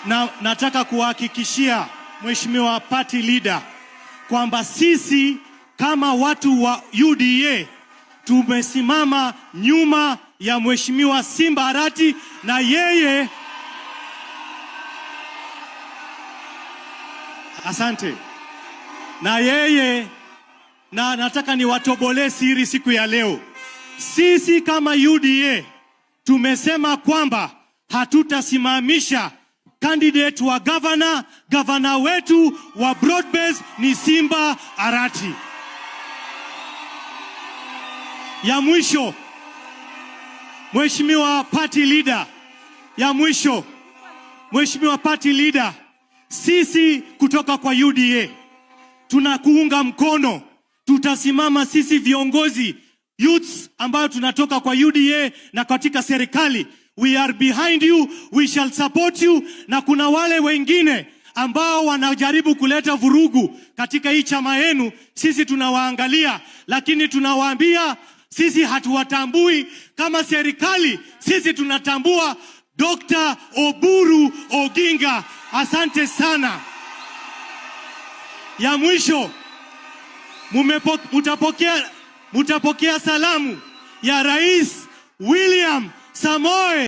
na nataka kuhakikishia Mheshimiwa Party Leader kwamba sisi kama watu wa UDA tumesimama nyuma ya Mheshimiwa Simba Arati na yeye. Asante. Na yeye, na nataka niwatobolee siri siku ya leo. Sisi kama UDA tumesema kwamba hatutasimamisha candidate wa governor. Governor wetu wa broad-based ni Simba Arati. Ya mwisho, Mheshimiwa Party Leader, ya mwisho, Mheshimiwa Party Leader, sisi kutoka kwa UDA tunakuunga mkono. Tutasimama sisi viongozi youths ambao tunatoka kwa UDA na katika serikali. We are behind you, we shall support you. Na kuna wale wengine ambao wanajaribu kuleta vurugu katika hii chama yenu, sisi tunawaangalia, lakini tunawaambia sisi hatuwatambui kama serikali. Sisi tunatambua Dr. Oburu Oginga. Asante sana. Ya mwisho, mutapokea salamu ya Rais William Samoei